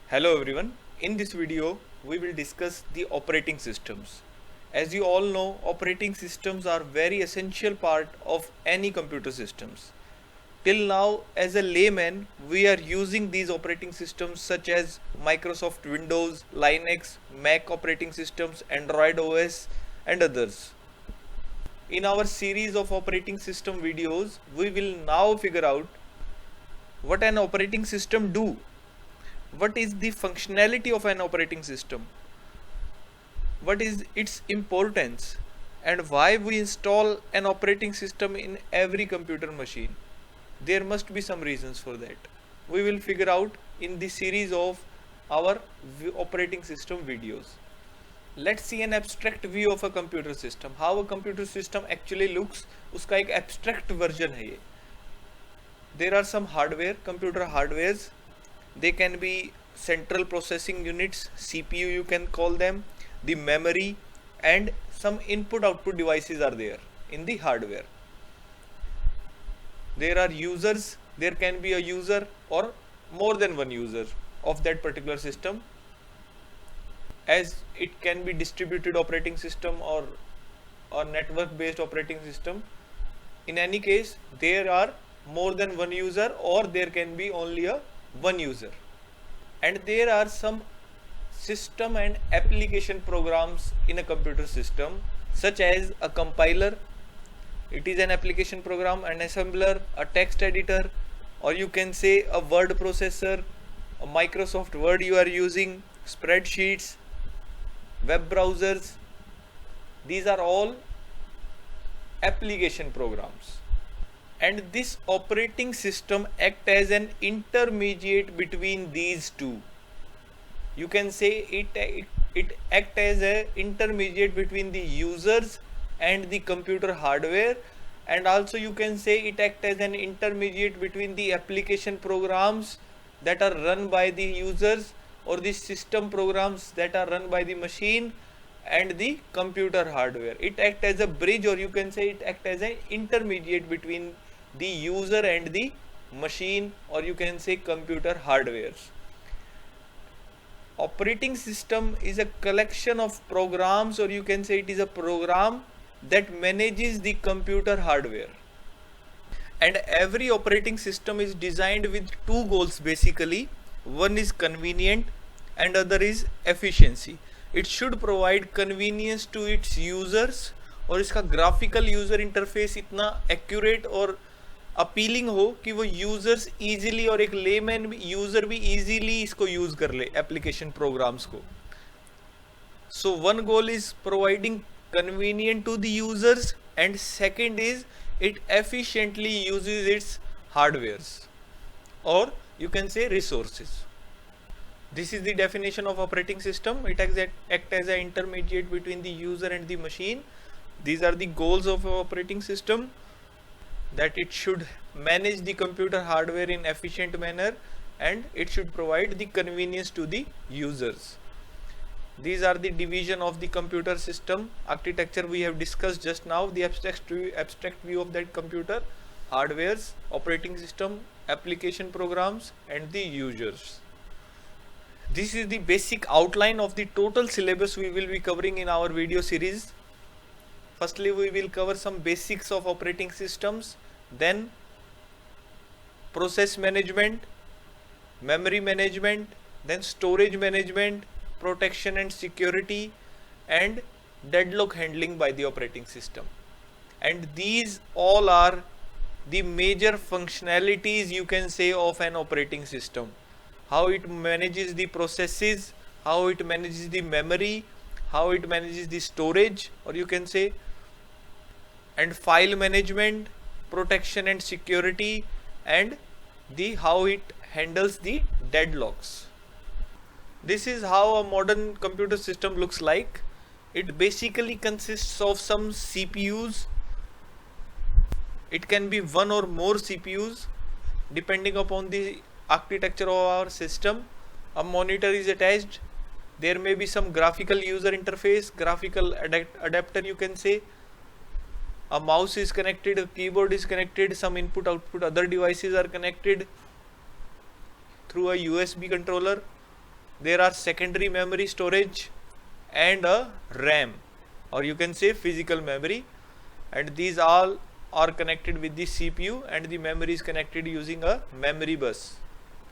Hello everyone. In this video, we will discuss the operating systems. As you all know, operating systems are very essential part of any computer systems. Till now, as a layman, we are using these operating systems such as Microsoft Windows, Linux, Mac operating systems, Android OS, and others. In our series of operating system videos, we will now figure out what an operating system do. What is the functionality of an operating system? What is its importance? And why we install an operating system in every computer machine? There must be some reasons for that. We will figure out in the series of our operating system videos. Let's see an abstract view of a computer system. How a computer system actually looks. उसका एक abstract version है ये. There are some hardware, computer hardwares. They can be central processing units, CPU you can call them, the memory, and some input output devices are there in the hardware. There are users, there can be a user or more than one user of that particular system, as it can be distributed operating system or network based operating system. In any case, there are more than one user or there can be only a one user. And there are some system and application programs in a computer system, such as a compiler. It is an application program, an assembler, a text editor, or you can say a word processor, a Microsoft Word you are using, spreadsheets, web browsers. These are all application programs. And this operating system acts as an intermediate between these two. You can say it acts as an intermediate between the users and the computer hardware, and also you can say it acts as an intermediate between the application programs that are run by the users or the system programs that are run by the machine and the computer hardware. It acts as a bridge, or you can say it acts as an intermediate between the user and the machine, or you can say computer hardwares. Operating system is a collection of programs, or you can say it is a program that manages the computer hardware. And every operating system is designed with two goals basically. One is convenient and other is efficiency. It should provide convenience to its users, और इसका graphical user interface इतना accurate और appealing हो कि वो users easily और एक layman भी यूजर भी इजीली इसको यूज कर ले एप्लीकेशन प्रोग्राम्स को. So one goal is providing convenient to the users and second is it efficiently uses its hardwares or you can say resources. This is the definition of operating system. It acts as an intermediate between the user and the machine. These are the goals of an operating system, that it should manage the computer hardware in efficient manner and it should provide the convenience to the users. These are the division of the computer system architecture we have discussed just now. The abstract view of that computer hardwares, operating system, application programs and the users. This is the basic outline of the total syllabus we will be covering in our video series. Firstly, we will cover some basics of operating systems, then process management, memory management, then storage management, protection and security, and deadlock handling by the operating system. And these all are the major functionalities, you can say, of an operating system. How it manages the processes, how it manages the memory, how it manages the storage, or you can say, and file management, protection and security, and the how it handles the deadlocks. This is how a modern computer system looks like. It basically consists of some CPUs. It can be one or more CPUs depending upon the architecture of our system. A monitor is attached. There may be some graphical user interface, graphical adapter you can say. A mouse is connected, a keyboard is connected, some input output other devices are connected through a USB controller. there are secondary memory storage and a RAM, or you can say physical memory, and these all are connected with the CPU, and the memory is connected using a memory bus,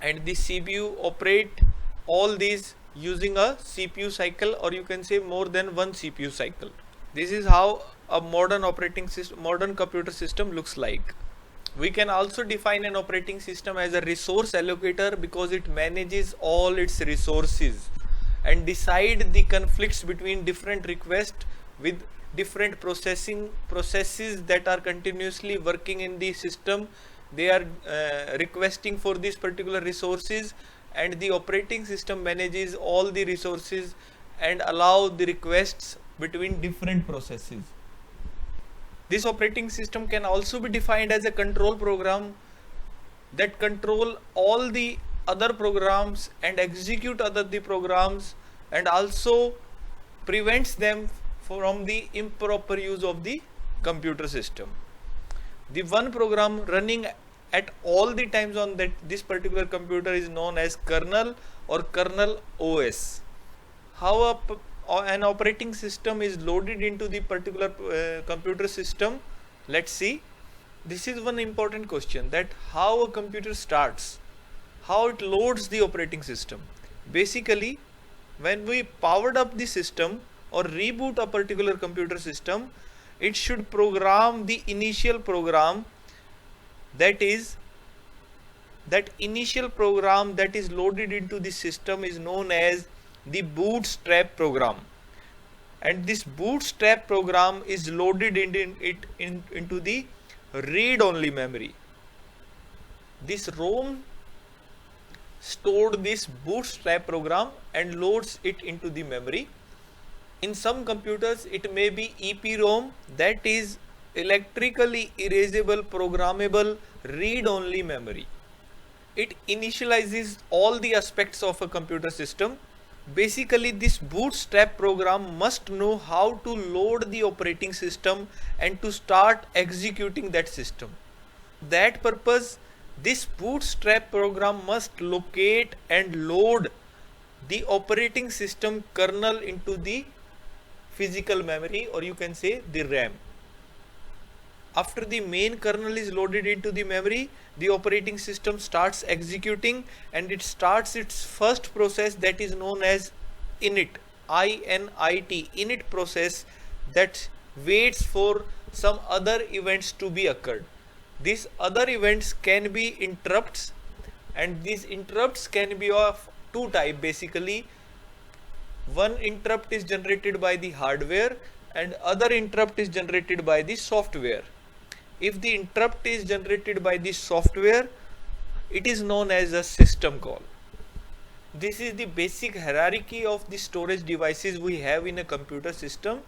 and the CPU operate all these using a CPU cycle, or you can say more than one CPU cycle. This is how a modern operating system, modern computer system looks like. We can also define an operating system as a resource allocator because it manages all its resources and decide the conflicts between different requests with different processes that are continuously working in the system. They are requesting for these particular resources, and the operating system manages all the resources and allow the requests between different processes. This operating system can also be defined as a control program that control all the other programs and execute other the programs, and also prevents them from the improper use of the computer system. The one program running at all the times on this particular computer is known as kernel or kernel OS. How an operating system is loaded into the particular computer system? Let's see. This is one important question, that how a computer starts, how it loads the operating system. Basically, when we powered up the system or reboot a particular computer system, it should program the initial program. That initial program that is loaded into the system is known as the bootstrap program, and this bootstrap program is loaded into the read-only memory. This ROM stored this bootstrap program and loads it into the memory. In some computers it may be EPROM, that is electrically erasable programmable read-only memory. It initializes all the aspects of a computer system. Basically, this bootstrap program must know how to load the operating system and to start executing that system. That purpose, this bootstrap program must locate and load the operating system kernel into the physical memory, or you can say the RAM. After the main kernel is loaded into the memory, the operating system starts executing, and it starts its first process that is known as init, I-N-I-T, init process, that waits for some other events to be occurred. These other events can be interrupts, and these interrupts can be of two types basically. One interrupt is generated by the hardware and other interrupt is generated by the software. If the interrupt is generated by the software, it is known as a system call. This is the basic hierarchy of the storage devices we have in a computer system.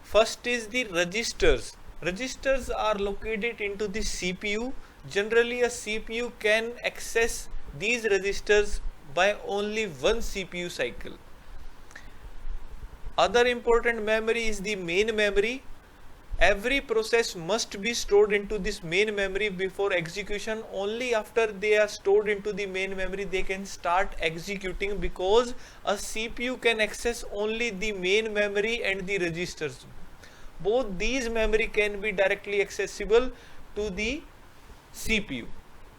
First is the registers. Registers are located into the CPU. Generally, a CPU can access these registers by only one CPU cycle. Other important memory is the main memory. Every process must be stored into this main memory before execution. Only after they are stored into the main memory they can start executing, because a CPU can access only the main memory and the registers. Both these memory can be directly accessible to the CPU.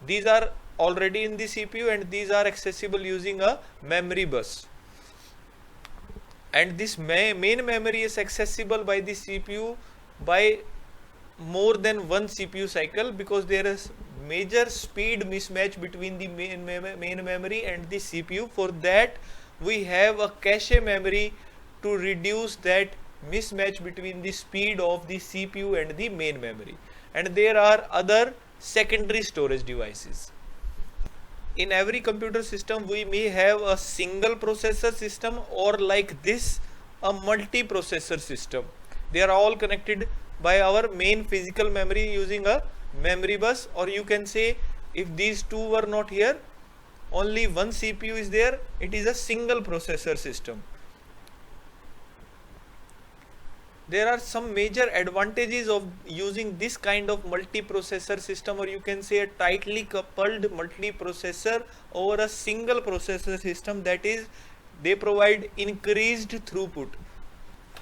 These are already in the CPU and these are accessible using a memory bus. And this main memory is accessible by the CPU by more than one CPU cycle, because there is major speed mismatch between the main memory and the CPU. For that we have a cache memory to reduce that mismatch between the speed of the CPU and the main memory. And there are other secondary storage devices. In every computer system we may have a single processor system, or like this, a multi-processor system. They are all connected by our main physical memory using a memory bus, or you can say if these two were not here, only one CPU is there, it is a single processor system. there are some major advantages of using this kind of multiprocessor system, or you can say a tightly coupled multiprocessor over a single processor system. That is, they provide increased throughput.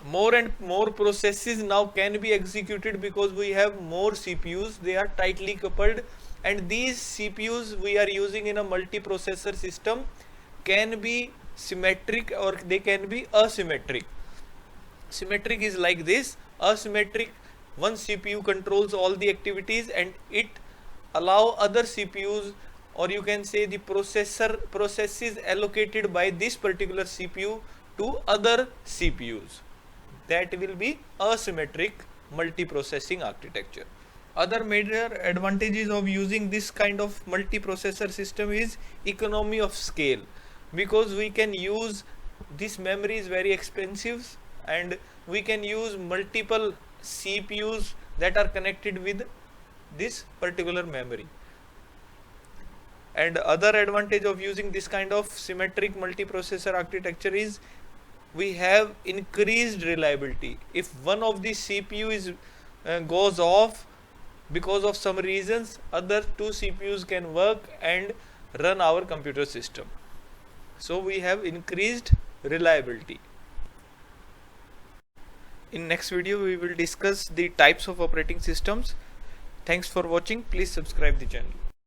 More and more processes now can be executed because we have more CPUs. They are tightly coupled, and these CPUs we are using in a multiprocessor system can be symmetric or they can be asymmetric. Symmetric is like this. Asymmetric, one CPU controls all the activities and it allow other CPUs, or you can say the processes allocated by this particular CPU to other CPUs. That will be asymmetric multiprocessing architecture. Other major advantages of using this kind of multiprocessor system is economy of scale, because we can use this memory is very expensive and we can use multiple CPUs that are connected with this particular memory. And other advantage of using this kind of symmetric multiprocessor architecture is we have increased reliability. If one of the CPU is goes off because of some reasons, other two CPUs can work and run our computer system. So we have increased reliability. In next video we will discuss the types of operating systems. Thanks for watching. Please subscribe the channel.